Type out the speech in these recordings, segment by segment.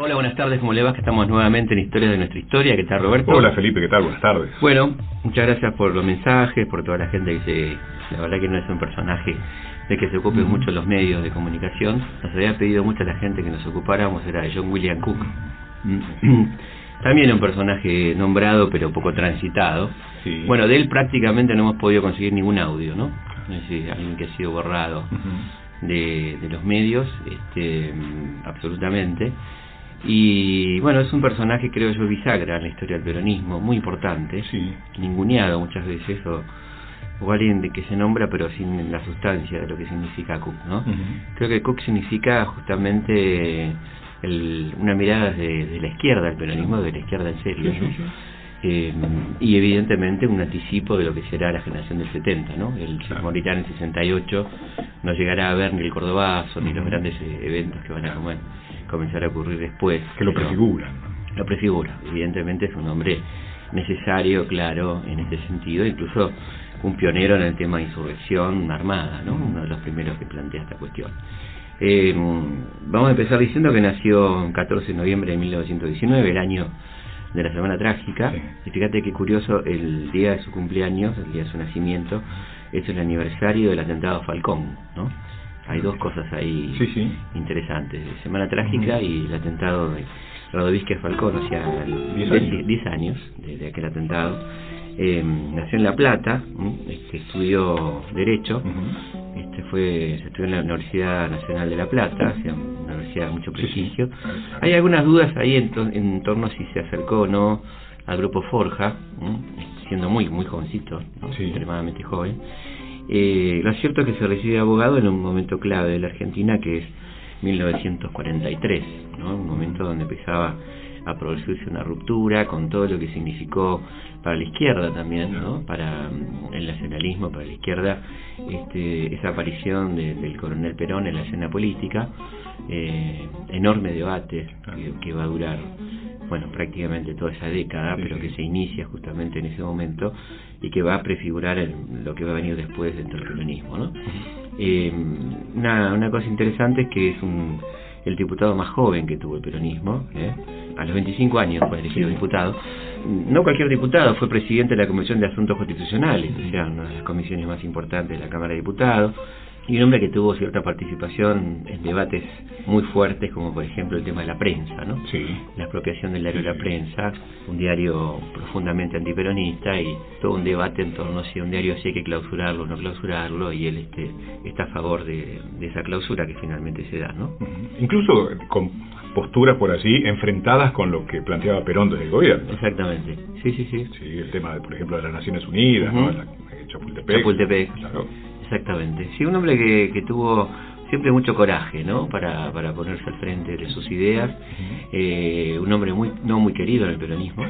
Hola, buenas tardes, ¿cómo le va? Que estamos nuevamente en Historias de nuestra historia. ¿Qué tal, Roberto? Hola, Felipe, ¿qué tal? Buenas tardes. Bueno, muchas gracias por los mensajes, por toda la gente La verdad que no es un personaje de que se ocupe mucho los medios de comunicación. Nos había pedido mucho a la gente que nos ocupáramos, era de John William Cook. También un personaje nombrado, pero poco transitado. Sí. Bueno, de él prácticamente no hemos podido conseguir ningún audio, ¿no? Es decir, alguien que ha sido borrado de los medios, absolutamente. Y bueno, es un personaje, creo yo, bisagra en la historia del peronismo, muy importante, sí, ninguneado muchas veces, o alguien de que se nombra pero sin la sustancia de lo que significa Cook, ¿no? Creo que Cook significa justamente una mirada de la izquierda al peronismo, de la izquierda en serio, ¿no? Y evidentemente un anticipo de lo que será la generación del 70, ¿no? El morirá en el 68, no llegará a ver ni el Cordobazo ni los grandes eventos que van a comenzar a ocurrir después. Que lo prefiguran. Lo prefigura, evidentemente es un hombre necesario, claro, en este sentido, incluso un pionero en el tema de insurrección armada, ¿no? Uno de los primeros que plantea esta cuestión. Vamos a empezar diciendo que nació el 14 de noviembre de 1919, el año de la Semana Trágica, y fíjate qué curioso, el día de su cumpleaños, el día de su nacimiento, es el aniversario del atentado a Falcón, ¿no? Hay dos cosas ahí interesantes, Semana Trágica y el atentado de Radovisky a Falcón, o sea, 10 años de aquel atentado. Nació en La Plata, estudió Derecho, se estudió en la Universidad Nacional de La Plata, o sea, una universidad de mucho prestigio. Hay algunas dudas ahí en torno a si se acercó o no al grupo Forja, siendo muy jovencito, ¿no? Extremadamente joven. Lo cierto es que se recibe abogado en un momento clave de la Argentina, que es 1943, ¿no? Un momento donde empezaba a producirse una ruptura con todo lo que significó para la izquierda también, ¿no? Para el nacionalismo, para la izquierda, esa aparición del coronel Perón en la escena política, enorme debate que va a durar, bueno, prácticamente toda esa década, pero que se inicia justamente en ese momento y que va a prefigurar lo que va a venir después dentro del peronismo, ¿no? Una cosa interesante es que es el diputado más joven que tuvo el peronismo, a los 25 años fue elegido diputado. No cualquier diputado, fue presidente de la Comisión de Asuntos Constitucionales, o sea, una de las comisiones más importantes de la Cámara de Diputados, y un hombre que tuvo cierta participación en debates muy fuertes, como por ejemplo el tema de la prensa, ¿no? La expropiación del diario La Prensa, un diario profundamente antiperonista, y todo un debate en torno a si un diario sí hay que clausurarlo o no clausurarlo, y él está a favor de esa clausura que finalmente se da, ¿no? Incluso con posturas por allí enfrentadas con lo que planteaba Perón desde el gobierno. Exactamente, sí, el tema, por ejemplo, de las Naciones Unidas, ¿no? Chapultepec. Claro. Exactamente. Sí, un hombre que tuvo siempre mucho coraje, ¿no? Para ponerse al frente de sus ideas. Un hombre no muy querido en el peronismo,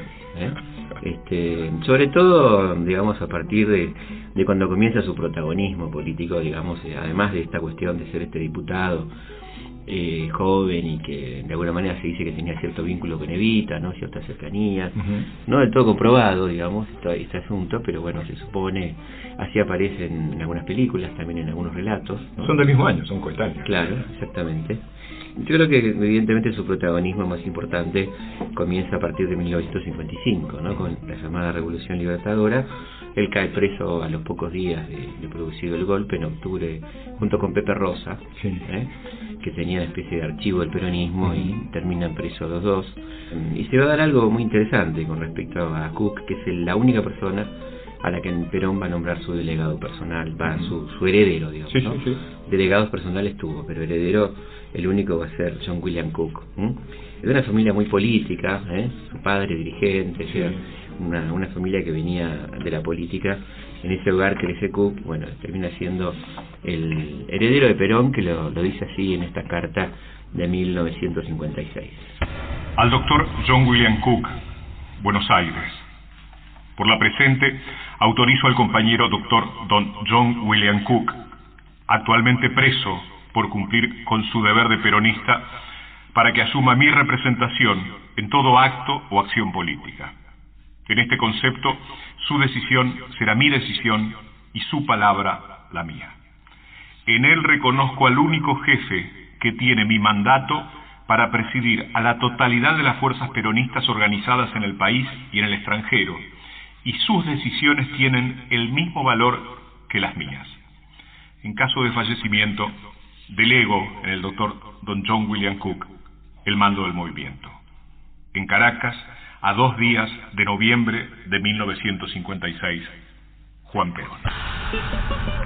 sobre todo, digamos, a partir de cuando comienza su protagonismo político, digamos, además de esta cuestión de ser diputado joven, y que de alguna manera se dice que tenía cierto vínculo con Evita, ¿no? Ciertas cercanías, no del todo comprobado, digamos, este asunto, pero bueno, se supone, así aparece en algunas películas, también en algunos relatos, ¿no? Son del mismo año, son coetáneos. Claro, exactamente. Yo creo que evidentemente su protagonismo más importante comienza a partir de 1955, ¿no? Con la llamada Revolución Libertadora. Él cae preso a los pocos días de producido el golpe, en octubre, junto con Pepe Rosa, que tenía una especie de archivo del peronismo, y terminan presos los dos. Y se va a dar algo muy interesante con respecto a Cook, que es la única persona a la que Perón va a nombrar su delegado personal, su heredero, digamos, ¿no? Delegados personales tuvo, pero heredero, el único va a ser John William Cook. Es de una familia muy política, su padre dirigente, una familia que venía de la política. En ese hogar crece Cook, bueno, termina siendo el heredero de Perón, que lo dice así en esta carta de 1956. Al doctor John William Cook, Buenos Aires. Por la presente, autorizo al compañero doctor don John William Cook, actualmente preso por cumplir con su deber de peronista, para que asuma mi representación en todo acto o acción política. En este concepto, su decisión será mi decisión y su palabra la mía. En él reconozco al único jefe que tiene mi mandato para presidir a la totalidad de las fuerzas peronistas organizadas en el país y en el extranjero, y sus decisiones tienen el mismo valor que las mías. En caso de fallecimiento, delego en el doctor don John William Cook el mando del movimiento. En Caracas, a 2 días de noviembre de 1956, Juan Perón.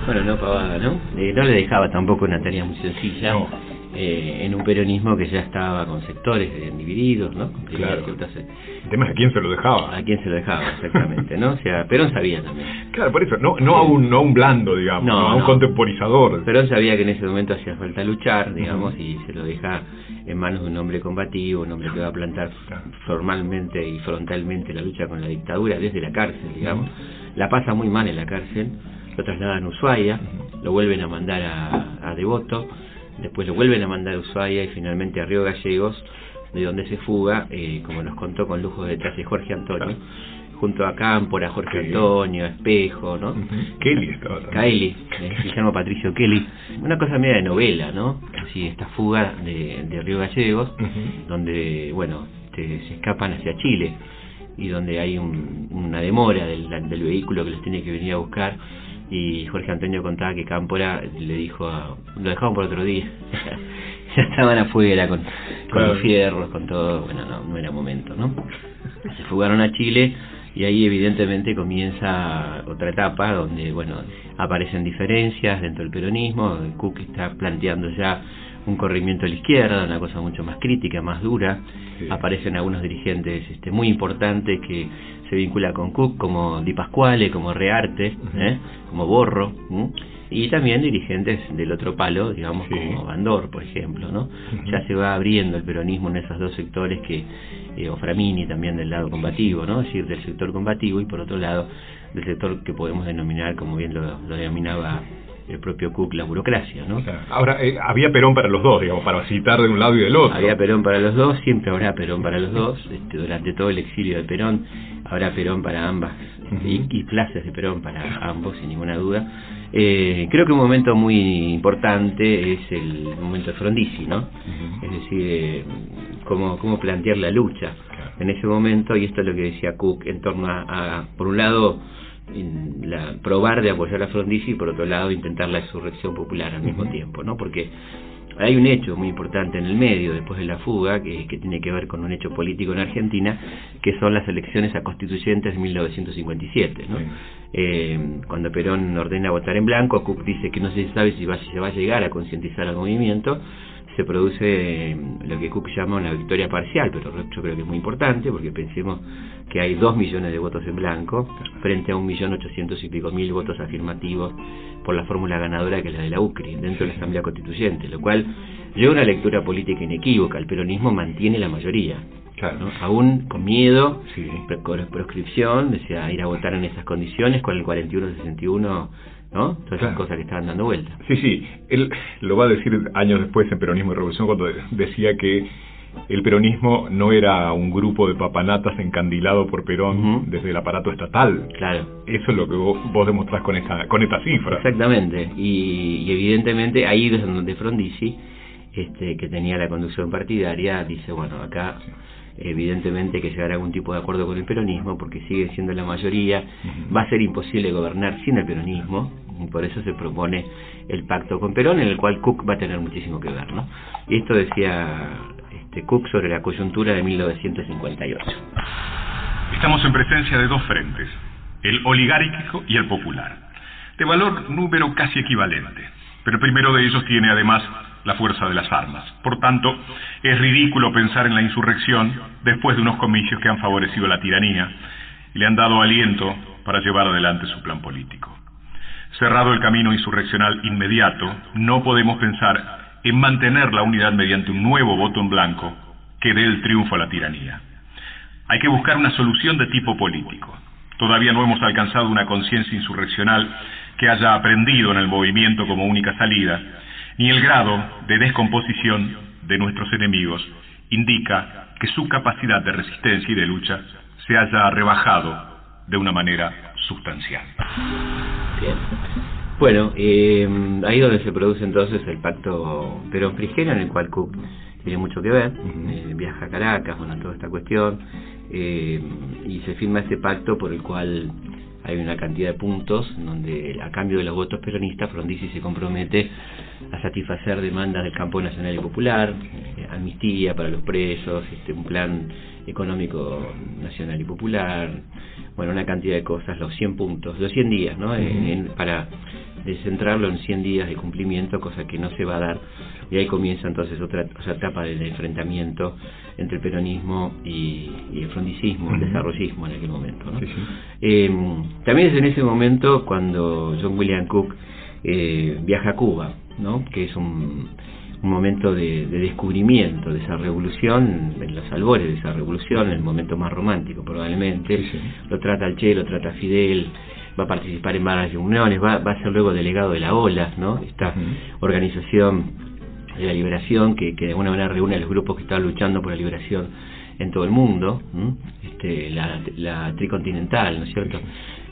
Bueno, no pavada, ¿no? No le dejaba tampoco una tarea muy sencilla. No. En un peronismo que ya estaba con sectores divididos, ¿no? Claro. El tema es a quién se lo dejaba. A quién se lo dejaba, exactamente, ¿no? O sea, Perón sabía también. Claro, por eso, no a un blando, digamos, no a un contemporizador. Perón sabía que en ese momento hacía falta luchar, digamos, y se lo deja en manos de un hombre combativo, un hombre que va a plantar formalmente y frontalmente la lucha con la dictadura desde la cárcel, digamos. La pasa muy mal en la cárcel, lo trasladan a Ushuaia, lo vuelven a mandar a Devoto, después lo vuelven a mandar a Ushuaia y finalmente a Río Gallegos, de donde se fuga, como nos contó con lujo de detalle Jorge Antonio, junto a Cámpora, Jorge Antonio, Espejo, ¿no? Kelly estaba también. Kelly, Guillermo Patricio Kelly. Una cosa media de novela, ¿no? Así, esta fuga de Río Gallegos, donde, bueno, se escapan hacia Chile y donde hay una demora del vehículo que les tiene que venir a buscar. Y Jorge Antonio contaba que Cámpora le dijo lo dejamos por otro día. Ya estaban afuera con los fierros, con todo. Bueno, no era momento, ¿no? Se fugaron a Chile y ahí evidentemente comienza otra etapa donde, bueno, aparecen diferencias dentro del peronismo. Cook está planteando ya un corrimiento a la izquierda, una cosa mucho más crítica, más dura. Sí. Aparecen algunos dirigentes muy importantes que se vinculan con Cook, como Di Pasquale, como Rearte, como Borro, y también dirigentes del otro palo, digamos, como Bandor, por ejemplo, ¿no? Ya se va abriendo el peronismo en esos dos sectores o Framini también del lado combativo, ¿no? Es decir, del sector combativo y por otro lado del sector que podemos denominar, como bien lo denominaba el propio Cook, la burocracia, ¿no? Ahora, había Perón para los dos, digamos, para citar de un lado y del otro. Había Perón para los dos, siempre habrá Perón para los dos, durante todo el exilio de Perón habrá Perón para ambas, y clases de Perón para ambos, sin ninguna duda. Creo que un momento muy importante es el momento de Frondizi, ¿no? Es decir, cómo plantear la lucha en ese momento, y esto es lo que decía Cook en torno a por un lado, probar de apoyar a Frondizi y por otro lado intentar la insurrección popular al mismo tiempo, ¿no? Porque hay un hecho muy importante en el medio después de la fuga que tiene que ver con un hecho político en Argentina, que son las elecciones a constituyentes de 1957, ¿no? Cuando Perón ordena votar en blanco, Cook dice que no se sabe si se va a llegar a concientizar al movimiento. Se produce lo que Cook llama una victoria parcial, pero yo creo que es muy importante porque pensemos que hay 2 millones de votos en blanco frente a 1.800.000 y pico votos afirmativos por la fórmula ganadora que es la de la UCRI dentro de la Asamblea Constituyente, lo cual lleva una lectura política inequívoca. El peronismo mantiene la mayoría, ¿no? Aún con miedo, proscripción, decía, ir a votar en esas condiciones con el 41-61, ¿no? Todas esas cosas que estaban dando vuelta. Sí, él lo va a decir años después en Peronismo y Revolución, cuando decía que el peronismo no era un grupo de papanatas encandilado por Perón desde el aparato estatal. Claro. Eso es lo que vos demostrás con esta cifra. Exactamente, y evidentemente ahí es donde Frondizi, que tenía la conducción partidaria, dice, bueno, acá evidentemente hay que llegar a algún tipo de acuerdo con el peronismo porque sigue siendo la mayoría, va a ser imposible gobernar sin el peronismo, y por eso se propone el pacto con Perón, en el cual Cook va a tener muchísimo que ver, ¿no? Y esto decía Cook sobre la coyuntura de 1958. Estamos en presencia de dos frentes, el oligárquico y el popular, de valor número casi equivalente, pero el primero de ellos tiene además la fuerza de las armas. Por tanto, es ridículo pensar en la insurrección después de unos comicios que han favorecido la tiranía y le han dado aliento para llevar adelante su plan político. Cerrado el camino insurreccional inmediato, no podemos pensar en mantener la unidad mediante un nuevo voto en blanco que dé el triunfo a la tiranía. Hay que buscar una solución de tipo político. Todavía no hemos alcanzado una conciencia insurreccional que haya aprendido en el movimiento como única salida, ni el grado de descomposición de nuestros enemigos indica que su capacidad de resistencia y de lucha se haya rebajado de una manera sustancial. Bien. Bueno, ahí donde se produce entonces el pacto Perón-Frijera, en el cual Cook tiene mucho que ver, viaja a Caracas, bueno, toda esta cuestión, y se firma este pacto por el cual hay una cantidad de puntos donde, a cambio de los votos peronistas, Frondizi se compromete a satisfacer demandas del campo nacional y popular, amnistía para los presos, un plan económico nacional y popular, bueno, una cantidad de cosas, los 100 puntos, los 100 días, ¿no? Para descentrarlo en 100 días de cumplimiento, cosa que no se va a dar, y ahí comienza entonces otra etapa del enfrentamiento entre el peronismo y el frondicismo, el desarrollismo en aquel momento, ¿no? También es en ese momento cuando John William Cook viaja a Cuba, ¿no? Que es un momento de descubrimiento de esa revolución, en los albores de esa revolución, el momento más romántico probablemente. Lo trata al Che, lo trata a Fidel, va a participar en varias reuniones, va a ser luego delegado de la OLA, ¿no? Esta organización de la liberación que de alguna manera reúne a los grupos que estaban luchando por la liberación en todo el mundo, la tricontinental, ¿no es cierto?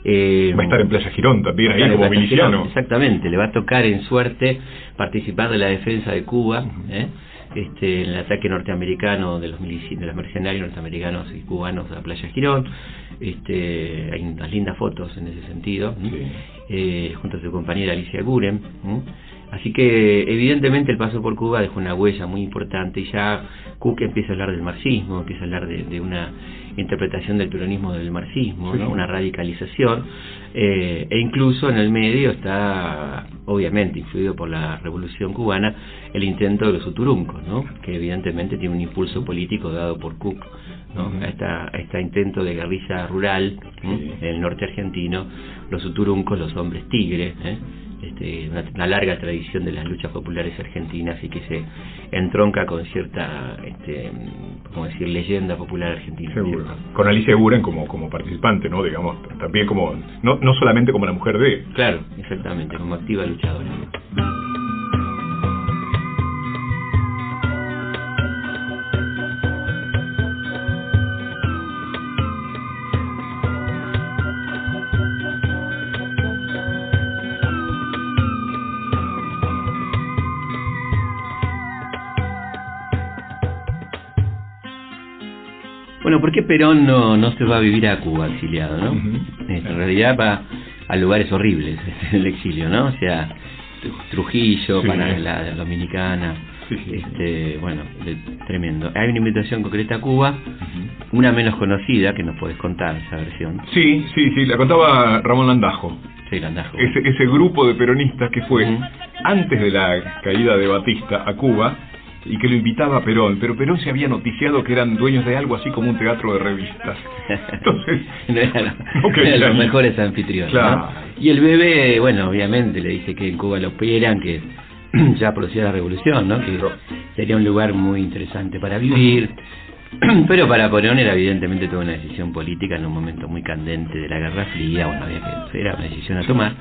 Va a estar en Playa Girón también, ahí como miliciano. Exactamente, le va a tocar en suerte participar de la defensa de Cuba, en el ataque norteamericano de los mercenarios norteamericanos y cubanos a Playa Girón. Hay unas lindas fotos en ese sentido, junto a su compañera Alicia Guren. Así que evidentemente el paso por Cuba dejó una huella muy importante, y ya Cook empieza a hablar del marxismo, empieza a hablar de una interpretación del peronismo del marxismo, ¿no? Una radicalización, e incluso en el medio está, obviamente influido por la revolución cubana, el intento de los uturuncos, ¿no? Que evidentemente tiene un impulso político dado por Cook, ¿no? A este intento de guerrilla rural, en el norte argentino, los uturuncos, los hombres tigre, una larga tradición de las luchas populares argentinas, y que se entronca con cierta, ¿cómo decir?, leyenda popular argentina. Seguro. Con Alicia Guren como participante, ¿no? Digamos, también como, no solamente como la mujer de... Claro, exactamente, como activa luchadora. Bueno, ¿por qué Perón no se va a vivir a Cuba exiliado, no? En realidad va a lugares horribles el exilio, ¿no? O sea, Trujillo, para la Dominicana, bueno, tremendo. Hay una invitación concreta a Cuba, una menos conocida, que nos podés contar esa versión. Sí, la contaba Ramón Landajo. Sí, Landajo. Ese grupo de peronistas que fue antes de la caída de Batista a Cuba, y que lo invitaba a Perón, pero Perón se había noticiado que eran dueños de algo así como un teatro de revistas. Entonces, no eran los mejores anfitriones, claro, ¿no? Y el bebé, bueno, obviamente le dice que en Cuba lo operan, que ya producía la revolución, ¿no? Que sería un lugar muy interesante para vivir. Pero para Perón era evidentemente toda una decisión política en un momento muy candente de la Guerra Fría. Bueno, era una decisión a tomar.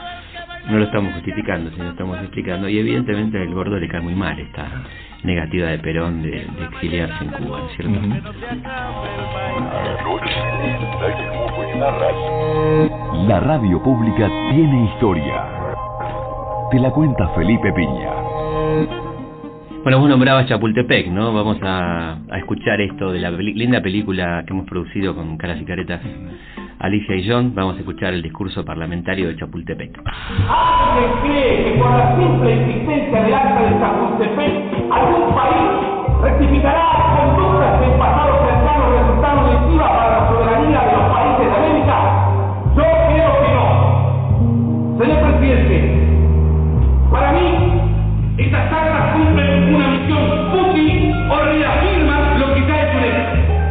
No lo estamos justificando, sino estamos explicando, y evidentemente al gordo le cae muy mal esta negativa de Perón de exiliarse en Cuba, ¿no es cierto? La radio pública tiene historia. Te la cuenta Felipe Piña. Bueno, vos nombrabas Chapultepec, ¿no? Vamos a escuchar esto de la linda película que hemos producido con Caras y Caretas, Alicia y John. Vamos a escuchar el discurso parlamentario de Chapultepec. ¿Alguien cree que por la simple existencia del acta de Chapultepec algún país rectificará conductas del pasado cercano resultando lesivas para la soberanía de los países de América? Yo creo que no. Señor presidente, para mí estas actas cumplen una misión útil o reafirman lo que ya es un hecho.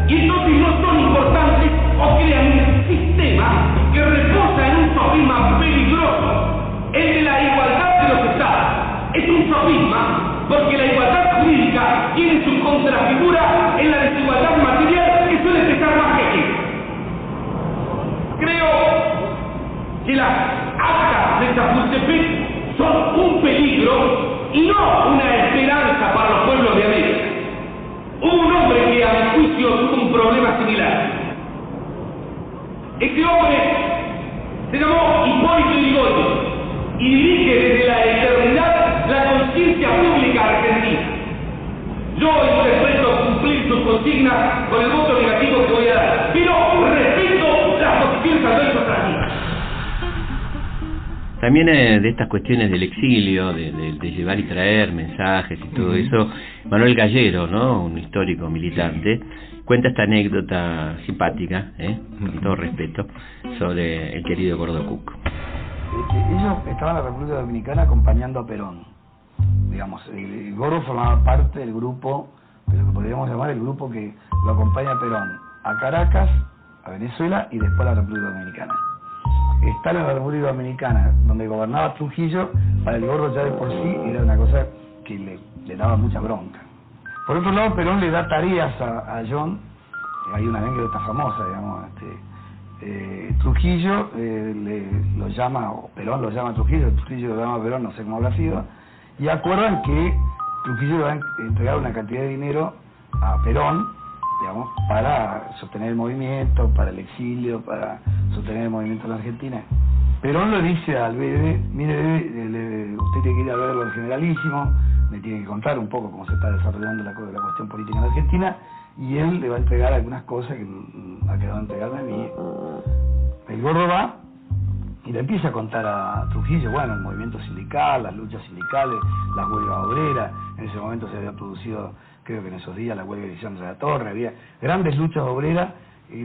Y entonces no son importantes o crean un sistema que reposa en un sofisma peligroso, el de la igualdad de los estados. Es un sofisma porque la igualdad jurídica tiene su contrafigura en la desigualdad material, que suele pesar más que aquí. Creo que las actas de Chapultepec son un peligro y no una esperanza para los pueblos de América. Hubo un hombre que a mi juicio tuvo un problema similar. Este hombre se llamó Hipólito Yrigoyen y dirige desde la eternidad la conciencia pública argentina. Yo interpreto cumplir sus consignas con el voto negativo que voy a dar, pero respeto las posiciones adversas. También de estas cuestiones del exilio, de llevar y traer mensajes y todo eso, Manuel Gallero, ¿no?, un histórico militante, cuenta esta anécdota simpática, con todo respeto, sobre el querido Gordo Cook. Ellos estaban en la República Dominicana acompañando a Perón. Digamos, el Gordo formaba parte del grupo, de lo que podríamos llamar el grupo que lo acompaña a Perón a Caracas, a Venezuela y después a la República Dominicana. Estar en la República Dominicana, donde gobernaba Trujillo, para el Gordo ya de por sí era una cosa que le daba mucha bronca. Por otro lado, Perón le da tareas a John, hay una anécdota famosa, digamos, Trujillo lo llama, o Perón lo llama a Trujillo lo llama a Perón, no sé cómo habrá sido, y acuerdan que Trujillo le va a entregar una cantidad de dinero a Perón, digamos, para sostener el movimiento, para el exilio, para sostener el movimiento en la Argentina. Perón le dice al Bebe, mire Bebe, usted tiene que ir a verlo al Generalísimo, me tiene que contar un poco cómo se está desarrollando la cuestión política en la Argentina, y él le va a entregar algunas cosas que ha quedado de entregarme a mí. El Gordo va y le empieza a contar a Trujillo, bueno, el movimiento sindical, las luchas sindicales, las huelgas obreras. En ese momento se había producido, creo que en esos días, la huelga de Lisandro de la Torre, había grandes luchas obreras y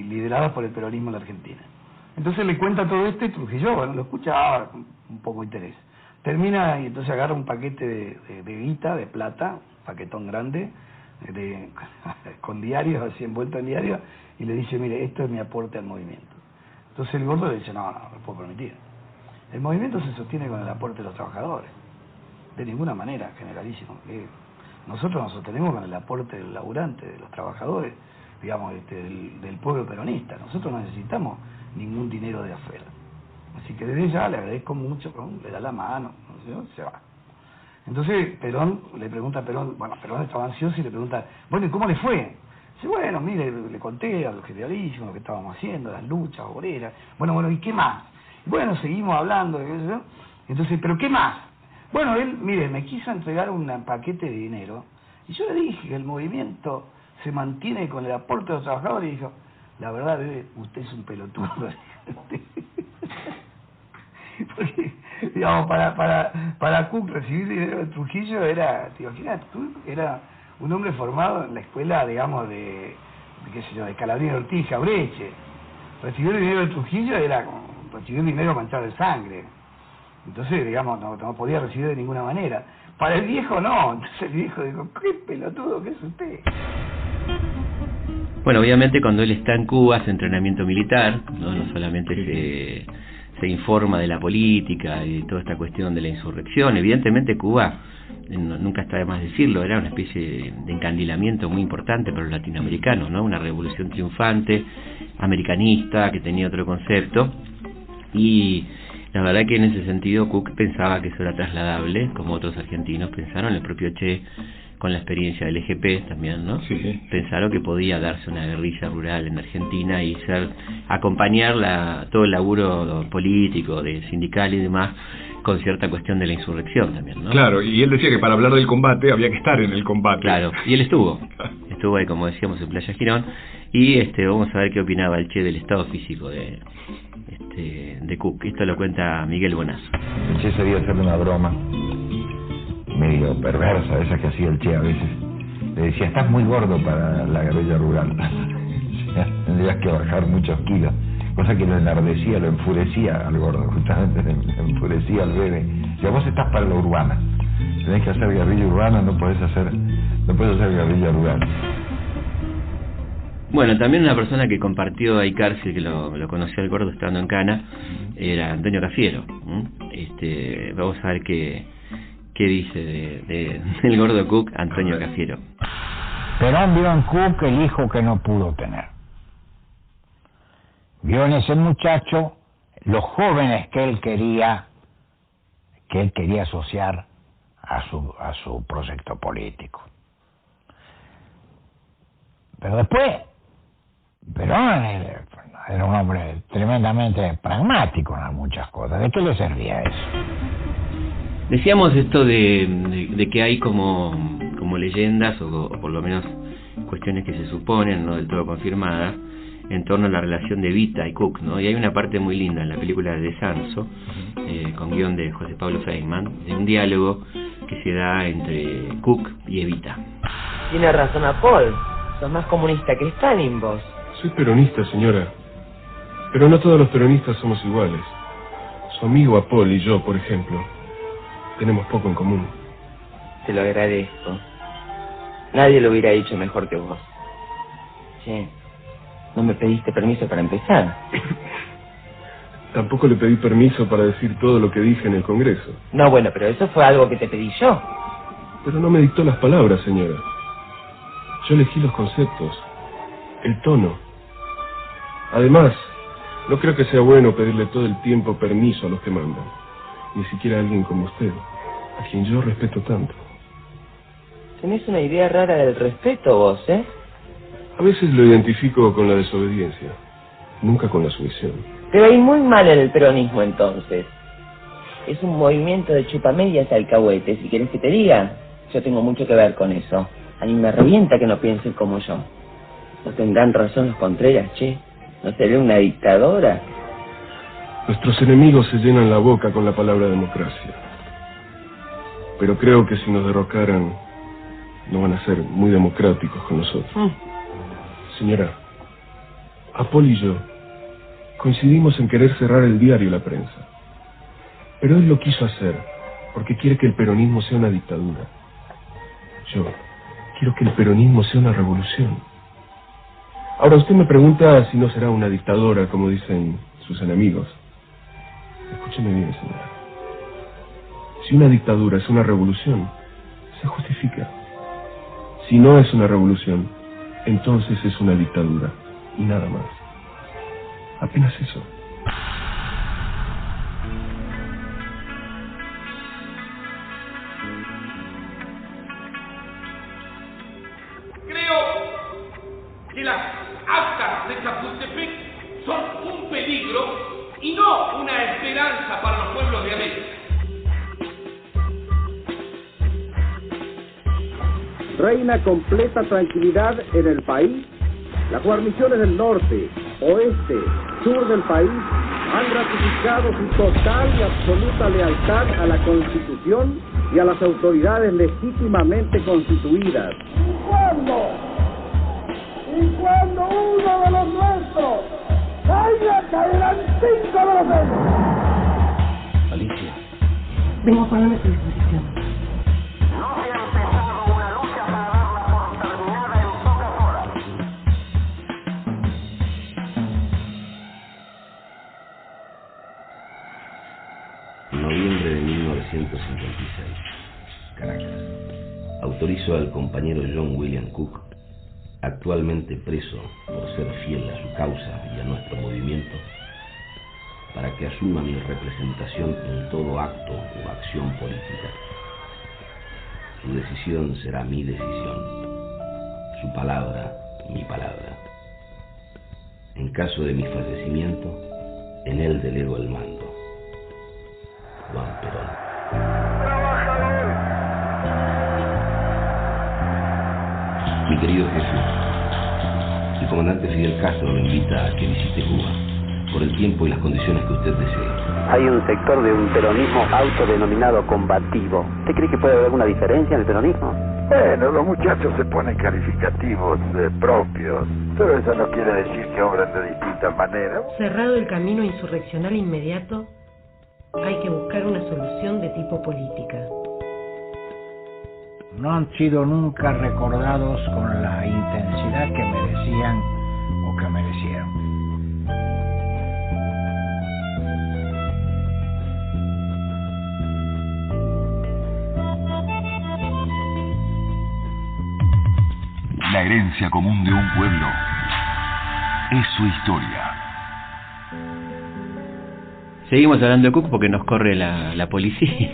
lideradas por el peronismo en la Argentina. Entonces le cuenta todo esto y Trujillo, bueno, lo escuchaba con un poco de interés. Termina y entonces agarra un paquete de guita, de plata, un paquetón grande, con diarios, así envuelto en diarios, y le dice, mire, esto es mi aporte al movimiento. Entonces el Gordo le dice, no puedo permitir. El movimiento se sostiene con el aporte de los trabajadores. De ninguna manera, Generalísimo. Nosotros nos sostenemos con el aporte del laburante, de los trabajadores, digamos, del pueblo peronista. Nosotros no necesitamos ningún dinero de afuera. Así que desde ya le agradezco mucho, le da la mano, ¿no? Se va. Entonces Perón le pregunta a Perón, bueno, Perón estaba ansioso y le pregunta, bueno, ¿y cómo le fue? Dice, bueno, mire, le conté a los generalísimos lo que estábamos haciendo, las luchas obreras. Bueno, ¿y qué más? Bueno, seguimos hablando, ¿no? Entonces, ¿pero qué más? Bueno, él, mire, me quiso entregar un paquete de dinero y yo le dije que el movimiento se mantiene con el aporte de los trabajadores y dijo, la verdad, bebé, usted es un pelotudo. Porque, digamos, para Cook recibir dinero de Trujillo era, te imaginas, era un hombre formado en la escuela, digamos, de qué sé yo, de Calabria Ortiz, Jaureche. Recibir el dinero de Trujillo era como recibir dinero manchado de sangre. Entonces, digamos, no podía recibir de ninguna manera. Para el viejo no, entonces el viejo dijo, qué pelotudo que es usted. Bueno, obviamente cuando él está en Cuba hace entrenamiento militar, no solamente se informa de la política y toda esta cuestión de la insurrección. Evidentemente Cuba, nunca está de más decirlo, era una especie de encandilamiento muy importante para los latinoamericanos, ¿no? Una revolución triunfante, americanista, que tenía otro concepto, y la verdad que en ese sentido Cook pensaba que eso era trasladable, como otros argentinos pensaron, el propio Che, con la experiencia del EGP también, ¿no? Sí. Pensaron que podía darse una guerrilla rural en Argentina y acompañar todo el laburo político, sindical y demás, con cierta cuestión de la insurrección también, ¿no? Claro, y él decía que para hablar del combate había que estar en el combate. Claro, y él estuvo ahí, como decíamos, en Playa Girón, y vamos a ver qué opinaba el Che del estado físico de Cook. Esto lo cuenta Miguel Bonazo. El Che sabía hacerle una broma medio perversa, esa que hacía el Che a veces. Le decía, estás muy gordo para la guerrilla rural. Tendrías que bajar muchos kilos. Cosa que lo enardecía, lo enfurecía al Gordo, justamente lo enfurecía al Bebe. Si vos estás para la urbana, tenés que hacer guerrilla urbana, no puedes hacer guerrilla rural. Bueno, también una persona que compartió ahí cárcel, que lo conoció al Gordo estando en Cana, era Antonio Cafiero. Vamos a ver qué dice del Gordo Cook, Antonio Cafiero. Perón vio en Cook el hijo que no pudo tener. Vio en ese muchacho los jóvenes que él quería asociar a su proyecto político. Pero después, Perón era un hombre tremendamente pragmático en muchas cosas. ¿De qué le servía eso? Decíamos esto de que hay como como leyendas o por lo menos cuestiones que se suponen, no del todo confirmadas, en torno a la relación de Evita y Cook, ¿no? Y hay una parte muy linda en la película de Sanso, con guión de José Pablo Feynman, de un diálogo que se da entre Cook y Evita. Tiene razón a Paul, sos más comunista que Stalin vos. Soy peronista, señora, pero no todos los peronistas somos iguales. Su amigo Apol y yo, por ejemplo, tenemos poco en común. Te lo agradezco. Nadie lo hubiera dicho mejor que vos. Che, no me pediste permiso para empezar. Tampoco le pedí permiso para decir todo lo que dije en el Congreso. No, bueno, pero eso fue algo que te pedí yo. Pero no me dictó las palabras, señora. Yo elegí los conceptos, el tono. Además, no creo que sea bueno pedirle todo el tiempo permiso a los que mandan. Ni siquiera a alguien como usted, a quien yo respeto tanto. Tenés una idea rara del respeto vos, ¿eh? A veces lo identifico con la desobediencia, nunca con la sumisión. Te va a ir muy mal en el peronismo entonces. Es un movimiento de chupamedias alcahuetes, si querés que te diga. Yo tengo mucho que ver con eso. A mí me revienta que no piensen como yo. ¿No tendrán razón los Contreras, che? ¿No seré una dictadora? Nuestros enemigos se llenan la boca con la palabra democracia. Pero creo que si nos derrocaran, no van a ser muy democráticos con nosotros. Señora, Apol y yo coincidimos en querer cerrar el diario La Prensa. Pero él lo quiso hacer porque quiere que el peronismo sea una dictadura. Yo quiero que el peronismo sea una revolución. Ahora usted me pregunta si no será una dictadora, como dicen sus enemigos. Escúcheme bien, señora. Si una dictadura es una revolución, se justifica. Si no es una revolución, entonces es una dictadura, y nada más. Apenas eso. Creo que las actas de Chapultepec son un peligro y no una esperanza para los pueblos de América. Reina completa tranquilidad en el país. Las guarniciones del norte, oeste, sur del país han ratificado su total y absoluta lealtad a la Constitución y a las autoridades legítimamente constituidas. Y cuando uno de los nuestros caiga, caerán 5 de los demás. Alicia. Vengo a ponerme a su disposición. No se ha empezado una lucha para darla por terminada en pocas horas. Noviembre de 1956. Caracas. Autorizo al compañero John William Cook, actualmente preso por ser fiel a su causa y a nuestro movimiento, para que asuma mi representación en todo acto o acción política. Su decisión será mi decisión, su palabra, mi palabra. En caso de mi fallecimiento, en él delego el mando. Juan Perón. Mi querido jefe, el comandante Fidel Castro lo invita a que visite Cuba, por el tiempo y las condiciones que usted desee. Hay un sector de un peronismo autodenominado combativo. ¿Usted cree que puede haber alguna diferencia en el peronismo? Bueno, los muchachos se ponen calificativos propios, pero eso no quiere decir que obran de distintas maneras. Cerrado el camino insurreccional inmediato, hay que buscar una solución de tipo política. No han sido nunca recordados con la intensidad que merecían o que merecieron. La herencia común de un pueblo es su historia. Seguimos hablando de Cook porque nos corre la policía.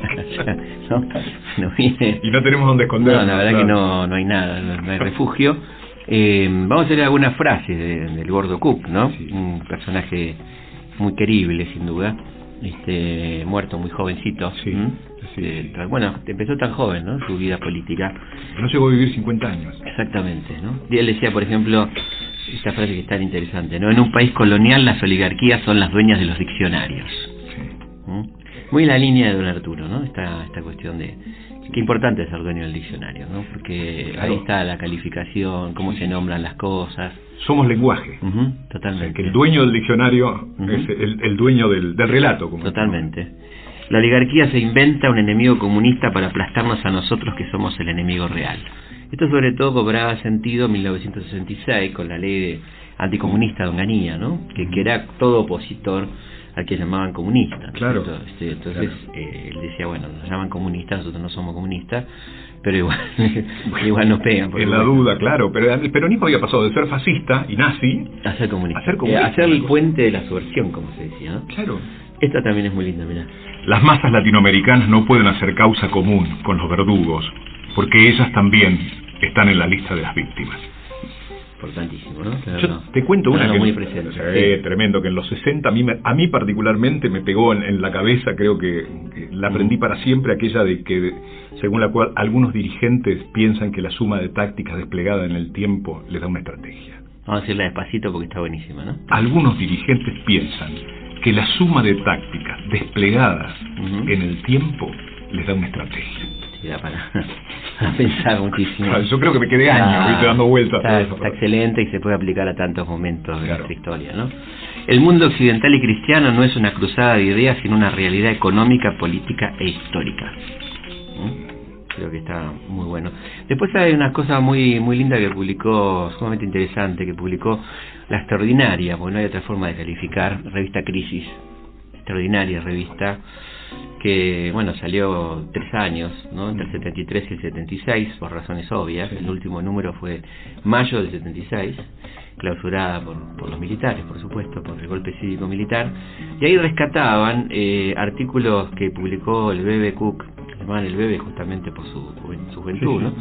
¿no? Viene... Y no tenemos dónde escondernos. No, la verdad que no hay nada, no hay refugio. Vamos a leer algunas frases del gordo Cook, ¿no? Sí. Un personaje muy querible, sin duda. Muerto muy jovencito. Sí, Bueno, empezó tan joven, ¿no? Su vida política. No llegó a vivir 50 años. Exactamente, ¿no? Y él decía, por ejemplo, esta frase que es tan interesante, ¿no? En un país colonial las oligarquías son las dueñas de los diccionarios. Sí. Muy en la línea de don Arturo, ¿no? Esta cuestión de qué importante es ser dueño del diccionario, ¿no? Porque claro, ahí está la calificación, cómo se nombran las cosas. Somos lenguaje. Totalmente. O sea, que el dueño del diccionario es el dueño del relato. Como totalmente. La oligarquía se inventa un enemigo comunista para aplastarnos a nosotros que somos el enemigo real. Esto sobre todo cobraba sentido en 1966 con la ley anticomunista de Onganía, ¿no? Que era todo opositor al que llamaban comunista. Claro. Entonces claro. Él decía, bueno, nos llaman comunistas, nosotros no somos comunistas, pero igual nos pegan. En la duda, claro, pero el peronismo había pasado de ser fascista y nazi a ser comunista. Hacer el puente de la subversión, como se decía, ¿no? Claro. Esta también es muy linda, mirá. Las masas latinoamericanas no pueden hacer causa común con los verdugos, porque ellas también están en la lista de las víctimas. Importantísimo, ¿no? Claro, yo te cuento una que muy presente. Tremendo, que en los 60 a mí particularmente me pegó en la cabeza, creo que la aprendí para siempre, aquella de que según la cual algunos dirigentes piensan que la suma de tácticas desplegada en el tiempo les da una estrategia. Vamos a decirla despacito porque está buenísima, ¿no? Algunos dirigentes piensan que la suma de tácticas desplegadas en el tiempo les da una estrategia. Sí, da para pensar muchísimo. Yo creo que me quedé años dando vueltas. Está excelente y se puede aplicar a tantos momentos de nuestra historia, ¿no? El mundo occidental y cristiano no es una cruzada de ideas, sino una realidad económica, política e histórica. Creo que está muy bueno. Después hay una cosa muy linda que publicó, sumamente interesante, que publicó La Extraordinaria, porque no hay otra forma de calificar, revista Crisis, extraordinaria revista, que bueno, salió 3 años, ¿no? Entre el 73 y el 76, por razones obvias. El último número fue mayo del 76, clausurada por los militares, por supuesto, por el golpe cívico-militar, y ahí rescataban artículos que publicó el Bebe Cook, llamaban el Bebe justamente por su juventud, ¿no?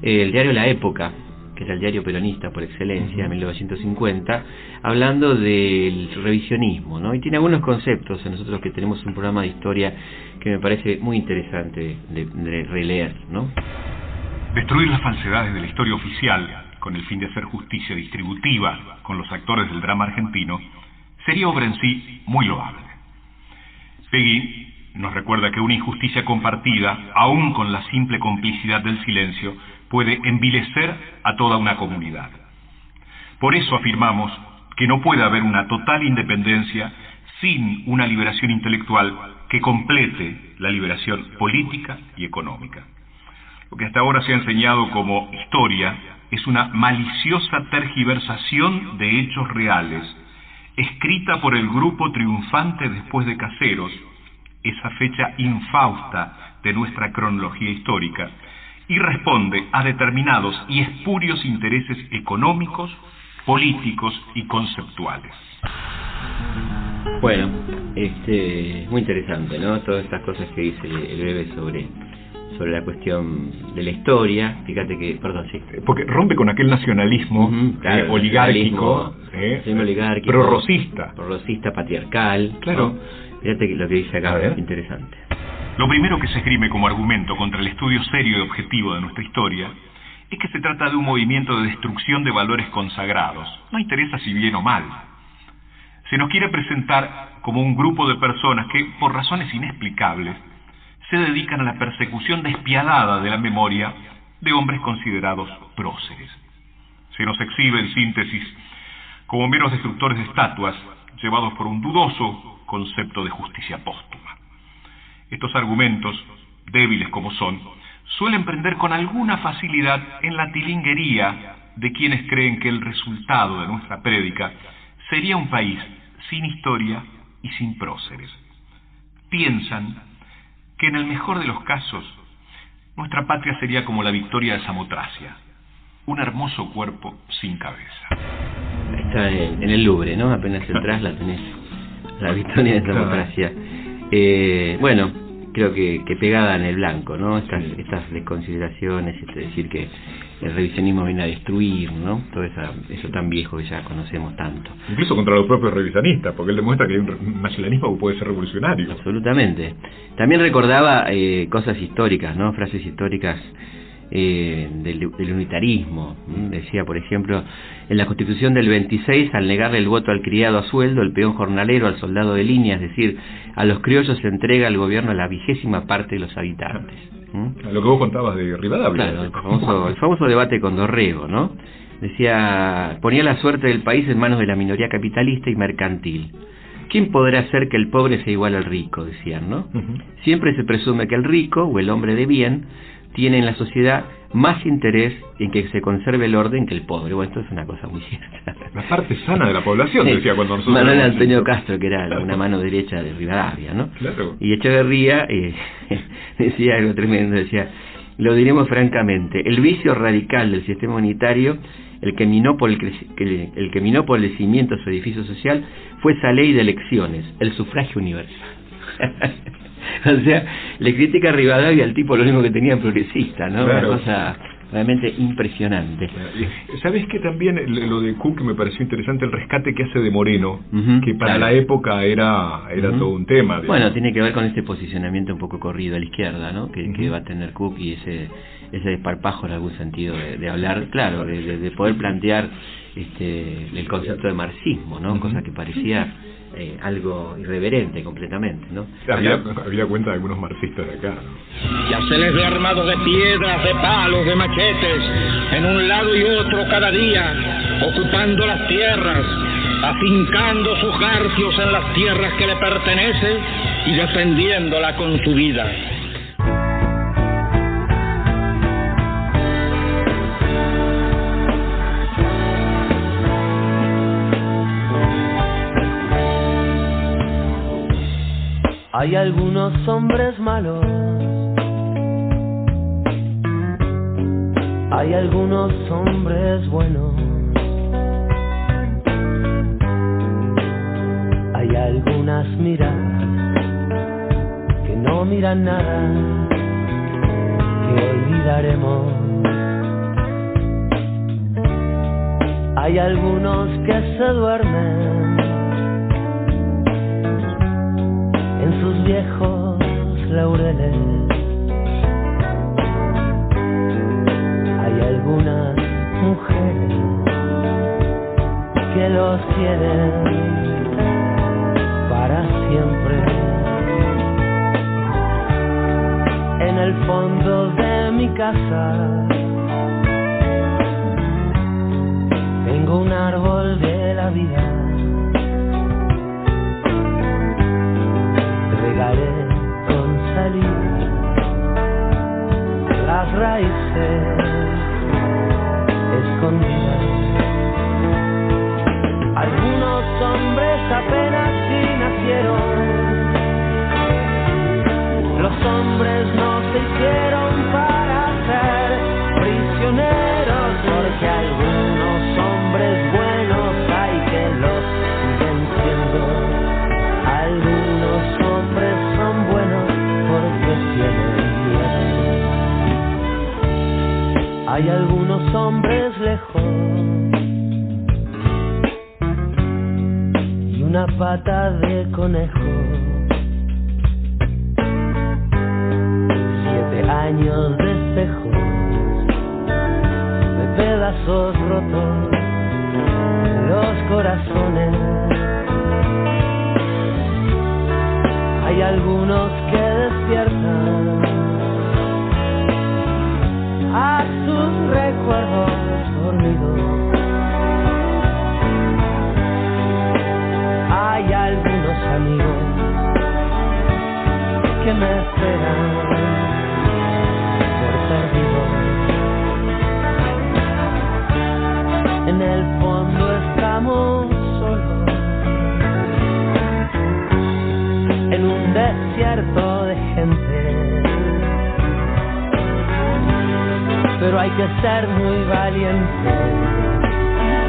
El diario La Época, que era el diario peronista por excelencia, en 1950, hablando del revisionismo, ¿no? Y tiene algunos conceptos, a nosotros que tenemos un programa de historia, que me parece muy interesante de releer, ¿no? Destruir las falsedades de la historia oficial, con el fin de hacer justicia distributiva con los actores del drama argentino, sería obra en sí muy loable. Peggy nos recuerda que una injusticia compartida, aún con la simple complicidad del silencio, puede envilecer a toda una comunidad. Por eso afirmamos que no puede haber una total independencia sin una liberación intelectual que complete la liberación política y económica. Lo que hasta ahora se ha enseñado como historia es una maliciosa tergiversación de hechos reales, escrita por el grupo triunfante después de Caseros, esa fecha infausta de nuestra cronología histórica, y responde a determinados y espurios intereses económicos, políticos y conceptuales. Bueno, muy interesante, ¿no? Todas estas cosas que dice el Bebe sobre la cuestión de la historia. Fíjate que, perdón, sí. Porque rompe con aquel nacionalismo oligárquico, prorrosista. Prorrosista, patriarcal. Claro. ¿no? Fíjate lo que dice acá, interesante. Lo primero que se esgrime como argumento contra el estudio serio y objetivo de nuestra historia es que se trata de un movimiento de destrucción de valores consagrados. No interesa si bien o mal. Se nos quiere presentar como un grupo de personas que, por razones inexplicables, se dedican a la persecución despiadada de la memoria de hombres considerados próceres. Se nos exhibe, en síntesis, como meros destructores de estatuas, llevados por un dudoso concepto de justicia póstuma. Estos argumentos, débiles como son, suelen prender con alguna facilidad en la tilinguería de quienes creen que el resultado de nuestra prédica sería un país sin historia y sin próceres. Piensan que en el mejor de los casos, nuestra patria sería como la victoria de Samotracia, un hermoso cuerpo sin cabeza. Está en el Louvre, ¿no? Apenas entras la tenés, la victoria de Samotracia. Bueno, creo que pegada en el blanco, ¿no? Estas desconsideraciones, decir que el revisionismo viene a destruir, ¿no? Todo eso tan viejo que ya conocemos tanto. Incluso contra los propios revisionistas, porque él demuestra que hay un nacionalismo que puede ser revolucionario. Absolutamente. También recordaba cosas históricas, ¿no? Frases históricas del unitarismo. Decía, por ejemplo, en la Constitución del 26, al negarle el voto al criado a sueldo, el peón jornalero, al soldado de línea, es decir, a los criollos se entrega al gobierno la 20ª parte de los habitantes. Lo que vos contabas de Rivadavia. Claro, el famoso debate con Dorrego, ¿no? Decía, ponía la suerte del país en manos de la minoría capitalista y mercantil. ¿Quién podrá hacer que el pobre sea igual al rico?, decían, ¿no? Siempre se presume que el rico, o el hombre de bien, tiene en la sociedad más interés en que se conserve el orden que el pobre. Bueno, esto es una cosa muy cierta. La parte sana de la población, decía cuando nosotros... Manuel Antonio Castro, que era una mano derecha de Rivadavia, ¿no? Claro. Y Echeverría decía algo tremendo, decía, lo diremos francamente, el vicio radical del sistema unitario, el que minó por el crecimiento de su edificio social, fue esa ley de elecciones, el sufragio universal. O sea, le critica a Rivadavia al tipo lo mismo que tenía progresista, ¿no? Claro. Una cosa realmente impresionante. ¿Sabés que también lo de Cook me pareció interesante, el rescate que hace de Moreno, que para la época era todo un tema? Digamos. Bueno, tiene que ver con este posicionamiento un poco corrido a la izquierda, ¿no? Que va a tener Cook, y ese desparpajo en algún sentido de hablar, claro, de poder plantear el concepto de marxismo, ¿no? Cosa que parecía algo irreverente completamente, ¿no? Había cuenta de algunos marxistas de acá, ¿no? Ya se les ve armados de piedras, de palos, de machetes, en un lado y otro cada día, ocupando las tierras, afincando sus garfios en las tierras que le pertenecen y defendiéndola con su vida. Hay algunos hombres malos, hay algunos hombres buenos, hay algunas miradas que no miran nada, que olvidaremos. Hay algunos que se duermen en sus viejos laureles. Hay algunas mujeres que los quieren para siempre. En el fondo de mi casa tengo un árbol de la vida. Regaré con saliva las raíces escondidas. Algunos hombres apenas si nacieron. Los hombres no se hicieron para ser prisioneros, porque algunos hombres buenos hay que los siguen siendo. Algunos hombres son buenos porque tienen miedo. Hay algunos hombres lejos y una pata de conejo. 7 años de espejos, de pedazos rotos, los corazones. Hay algunos que despiertan a sus recuerdos dormidos. Hay algunos amigos que me esperan por perdido. En el fondo estamos solos, en un desierto de gente, pero hay que ser muy valiente,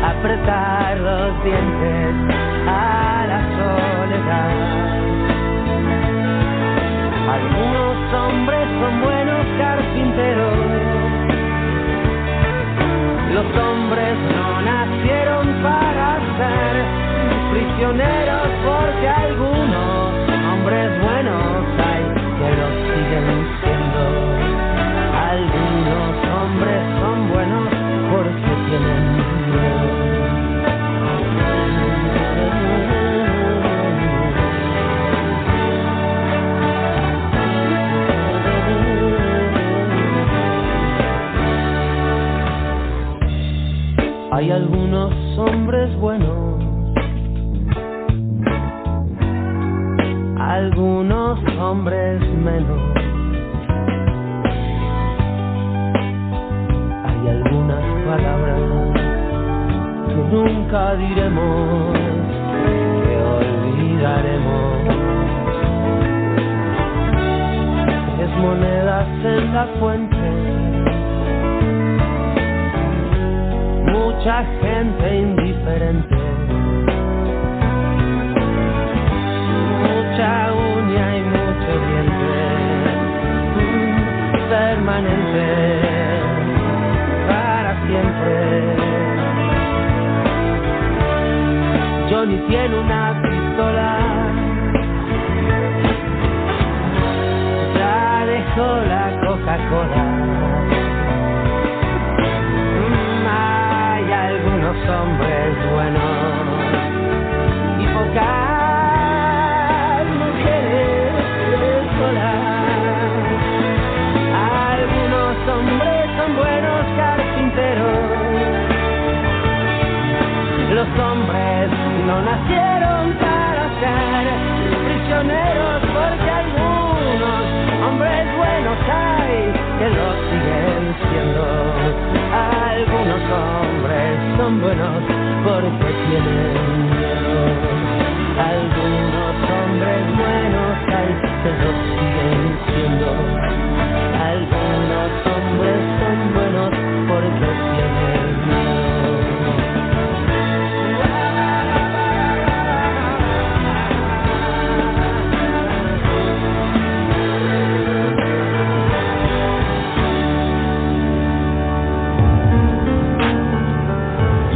apretar los dientes a la soledad. Algunos prisioneros porque algunos hombres buenos hay que los siguen siendo. Algunos hombres son buenos porque tienen miedo. Hay algunos hombres buenos, algunos hombres menos. Hay algunas palabras que nunca diremos, que olvidaremos. Es monedas en la fuente, mucha gente indiferente, mucha uña y mucho diente, permanente, para siempre. Johnny tiene una pistola, ya dejó la Coca-Cola. Hombres buenos y pocas mujeres solas. Algunos hombres son buenos carpinteros. Los hombres no nacieron para ser prisioneros porque algunos hombres buenos hay que lo siguen siendo. Algunos hombres son buenos porque tienen miedo. Algunos hombres buenos hay que lo siguen siendo. Algunos hombres son buenos porque tienen miedo.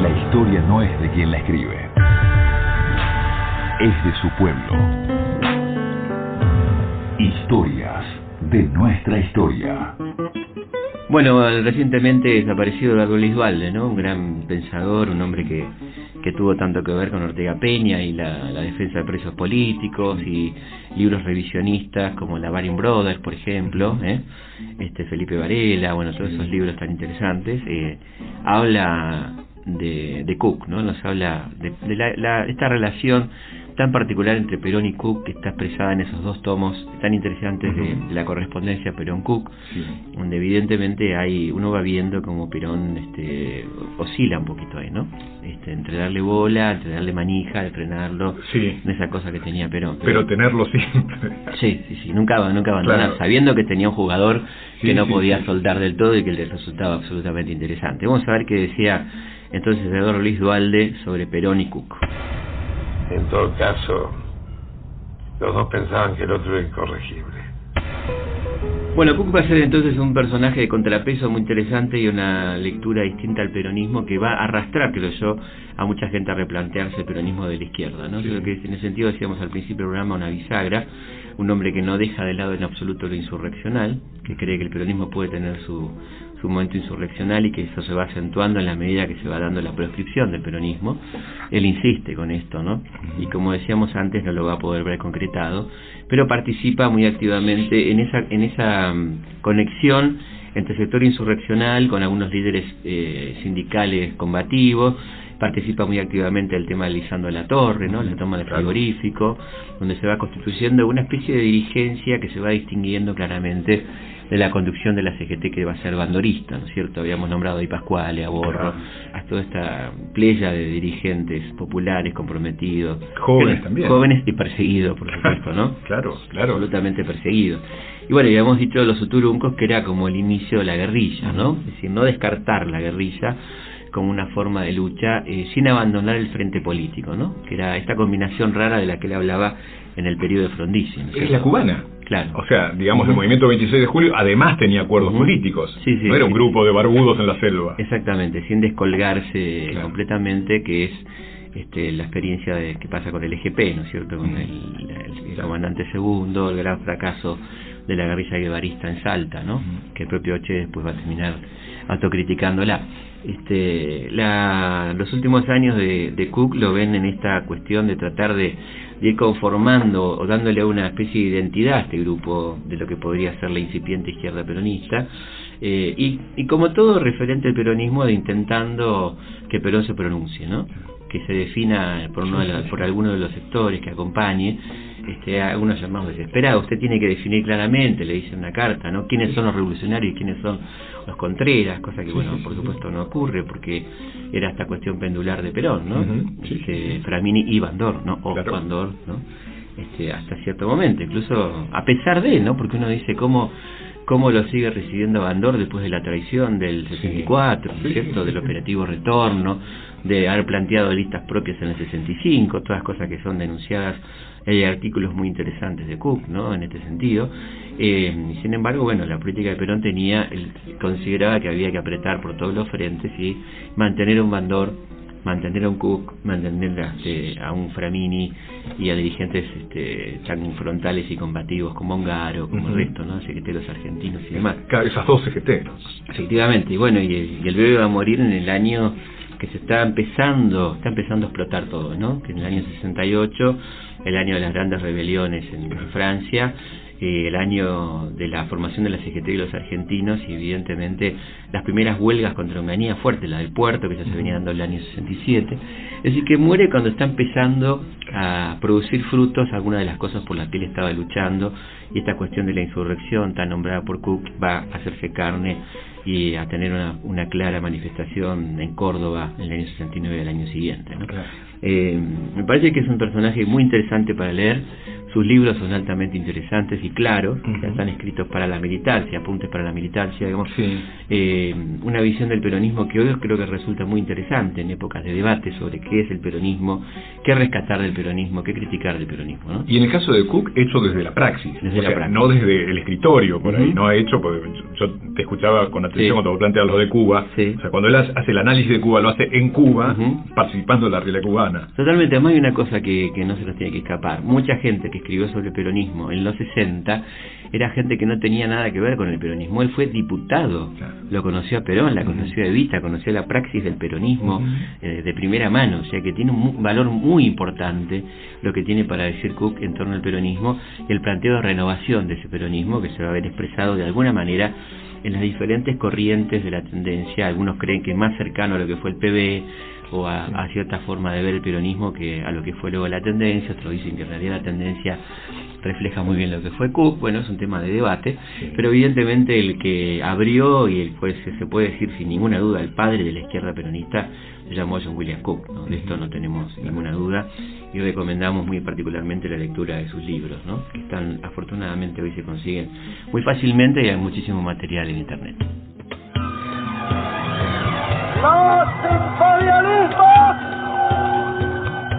La historia no es de quien la escribe, es de su pueblo. Historias de nuestra historia. Bueno, el recientemente desaparecido Eduardo Luis Duhalde, ¿no? Un gran pensador, un hombre que tuvo tanto que ver con Ortega Peña y la defensa de presos políticos, y libros revisionistas como la Baring Brothers, por ejemplo, Felipe Varela, bueno, todos esos libros tan interesantes. Habla de Cook, ¿no? Nos habla de esta relación tan particular entre Perón y Cook, que está expresada en esos dos tomos tan interesantes de la correspondencia Perón-Cook, donde evidentemente uno va viendo como Perón oscila un poquito ahí, ¿no? Entre darle bola, entre darle manija, de frenarlo, en esa cosa que tenía Perón. Pero tenerlo siempre. Sí, nunca abandonar, claro, sabiendo que tenía un jugador que no podía soltar del todo y que le resultaba absolutamente interesante. Vamos a ver qué decía entonces Eduardo Luis Duhalde sobre Perón y Cook. En todo caso, los dos pensaban que el otro era incorregible. Bueno, Cook va a ser entonces un personaje de contrapeso muy interesante y una lectura distinta al peronismo que va a arrastrar, creo yo, a mucha gente a replantearse el peronismo de la izquierda, ¿no? Creo que en ese sentido decíamos al principio del programa una bisagra, un hombre que no deja de lado en absoluto lo insurreccional, que cree que el peronismo puede tener su momento insurreccional y que eso se va acentuando en la medida que se va dando la proscripción del peronismo. Él insiste con esto, ¿no? Y como decíamos antes, no lo va a poder ver concretado, pero participa muy activamente en esa conexión entre el sector insurreccional con algunos líderes sindicales combativos. Participa muy activamente el tema de Lisandro de la Torre, ¿no? La toma del frigorífico, donde se va constituyendo una especie de dirigencia que se va distinguiendo claramente de la conducción de la CGT, que va a ser bandorista, ¿no es cierto? Habíamos nombrado a Di Pasquale, a Borro, a toda esta playa de dirigentes populares comprometidos. Jóvenes también. Jóvenes y perseguidos, por supuesto, ¿no? Claro. Absolutamente perseguidos. Y bueno, habíamos dicho los uturuncos que era como el inicio de la guerrilla, ¿no? Es decir, no descartar la guerrilla como una forma de lucha sin abandonar el frente político, ¿no? Que era esta combinación rara de la que él hablaba en el periodo de Frondizi, ¿no? Es la cubana. Claro. O sea, digamos, el movimiento 26 de julio además tenía acuerdos políticos. No era un grupo de barbudos en la selva. Exactamente, sin descolgarse completamente, que es la experiencia de que pasa con el EGP, ¿no es cierto?, con el comandante segundo, el gran fracaso de la guerrilla guevarista en Salta, ¿no?, que el propio Che después va a terminar autocriticándola. Los últimos años de Cook lo ven en esta cuestión de tratar de ir conformando o dándole una especie de identidad a este grupo de lo que podría ser la incipiente izquierda peronista, y como todo referente al peronismo, de intentando que Perón se pronuncie, ¿no?, que se defina por alguno de los sectores, que acompañe. Algunos llamados desesperados. Usted tiene que definir claramente, le dice una carta, ¿no?, quiénes son los revolucionarios y quiénes son los contreras, cosa que, bueno, por supuesto no ocurre, porque era esta cuestión pendular de Perón, ¿no? Framini y Bandor, ¿no?, o claro. Bandor, ¿no?, hasta cierto momento, incluso a pesar de, ¿no?, porque uno dice cómo lo sigue recibiendo Bandor después de la traición del 64, ¿cierto?, del operativo Retorno, de haber planteado listas propias en el 65, todas cosas que son denunciadas. Hay artículos muy interesantes de Cook, ¿no?, en este sentido. Sin embargo, bueno, la política de Perón consideraba que había que apretar por todos los frentes y mantener a un Bandor, mantener a un Cook, mantener a un Framini y a dirigentes tan frontales y combativos como Ongaro, como el resto, ¿no?, CGT, argentinos y demás. Claro, esas dos CGT. Efectivamente, y bueno, y el bebé va a morir en el año que se está empezando a explotar todo, ¿no?, que en el año 68, el año de las grandes rebeliones en Francia, el año de la formación de la CGT y los argentinos, y evidentemente las primeras huelgas contra Onganía fuerte, la del puerto, que ya se venía dando en el año 67. Es decir, que muere cuando está empezando a producir frutos algunas de las cosas por las que él estaba luchando, y esta cuestión de la insurrección tan nombrada por Cook va a hacerse carne y a tener una clara manifestación en Córdoba en el año 69 y el año siguiente, ¿no? Claro. Me parece que es un personaje muy interesante para leer. Sus libros son altamente interesantes y claros, que están escritos para la militancia, apuntes para la militancia, digamos. Una visión del peronismo que hoy creo que resulta muy interesante en épocas de debate sobre qué es el peronismo, qué rescatar del peronismo, qué criticar del peronismo, ¿no? Y en el caso de Cook, hecho desde la praxis, no desde el escritorio, por ahí, no ha hecho, porque yo te escuchaba con atención cuando planteabas lo de Cuba, o sea, cuando él hace el análisis de Cuba, lo hace en Cuba, participando en la realidad cubana. Totalmente. Además hay una cosa que no se nos tiene que escapar. Mucha gente que escribió sobre el peronismo en los 60 era gente que no tenía nada que ver con el peronismo. Él fue diputado, lo conoció a Perón, la conoció a Evita, conoció la praxis del peronismo de primera mano, o sea que tiene un valor muy importante lo que tiene para decir Cook en torno al peronismo y el planteo de renovación de ese peronismo, que se va a ver expresado de alguna manera en las diferentes corrientes de la tendencia. Algunos creen que es más cercano a lo que fue el PB o a cierta forma de ver el peronismo que a lo que fue luego la tendencia. Otros dicen que en realidad la tendencia refleja muy bien lo que fue Cook. Bueno, es un tema de debate, pero evidentemente el que abrió y el pues se puede decir sin ninguna duda el padre de la izquierda peronista se llamó John William Cook, ¿no? De esto no tenemos ninguna duda, y recomendamos muy particularmente la lectura de sus libros, ¿no?, que están, afortunadamente hoy se consiguen muy fácilmente y hay muchísimo material en internet. Los imperialistas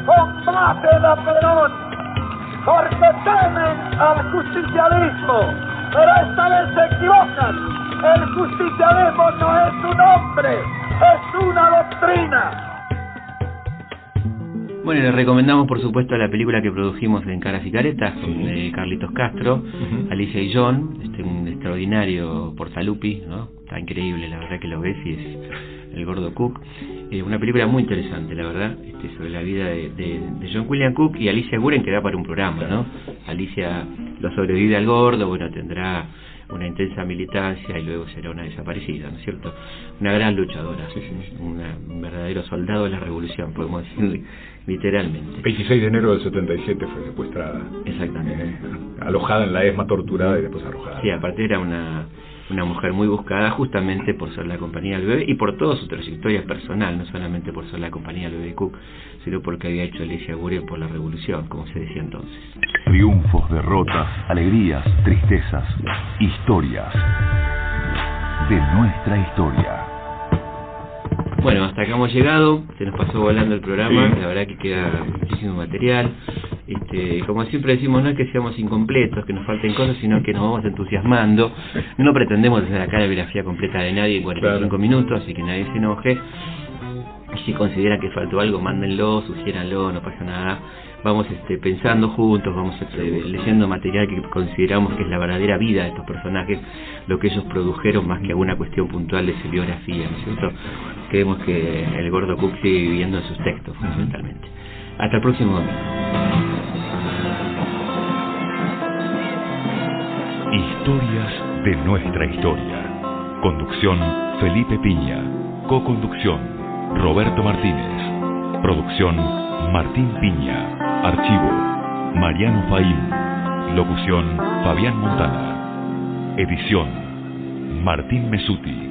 combaten a Perón porque temen al justicialismo, pero esta vez se equivocan. El justicialismo no es un hombre, es una doctrina. Bueno, les recomendamos por supuesto la película que produjimos en Caras y Caretas con Carlitos Castro, Alicia y John, un extraordinario Portalupi, ¿no? Está increíble, la verdad que lo ves y es el gordo Cook. Una película muy interesante, la verdad, sobre la vida de John William Cook y Alicia Guren, que da para un programa, ¿no? Alicia lo sobrevive al gordo, bueno, tendrá una intensa militancia y luego será una desaparecida, ¿no es cierto? Una gran luchadora, un verdadero soldado de la revolución, podemos decir literalmente. 26 de enero del 77 fue secuestrada. Exactamente. Alojada en la ESMA, torturada y después arrojada. Sí, aparte era una mujer muy buscada justamente por ser la compañía del bebé y por toda su trayectoria personal, no solamente por ser la compañía del bebé Cook, sino porque había hecho Alicia Guren por la revolución, como se decía entonces. Triunfos, derrotas, alegrías, tristezas, historias de nuestra historia. Bueno, hasta acá hemos llegado, se nos pasó volando el programa, la verdad que queda muchísimo material. Como siempre decimos, no es que seamos incompletos, que nos falten cosas, sino que nos vamos entusiasmando. No pretendemos hacer acá la biografía completa de nadie en 45 minutos, así que nadie se enoje. Si consideran que faltó algo, mándenlo, sugiéranlo, no pasa nada. Vamos pensando juntos, vamos leyendo material que consideramos que es la verdadera vida de estos personajes, lo que ellos produjeron más que alguna cuestión puntual de serigrafía, ¿no es cierto? Creemos que el Gordo Cook sigue viviendo en sus textos, fundamentalmente. Hasta el próximo domingo. Historias de nuestra historia. Conducción Felipe Piña. Co-conducción Roberto Martínez. Producción Martín Piña. Archivo Mariano Faín. Locución Fabián Montana. Edición Martín Mesuti.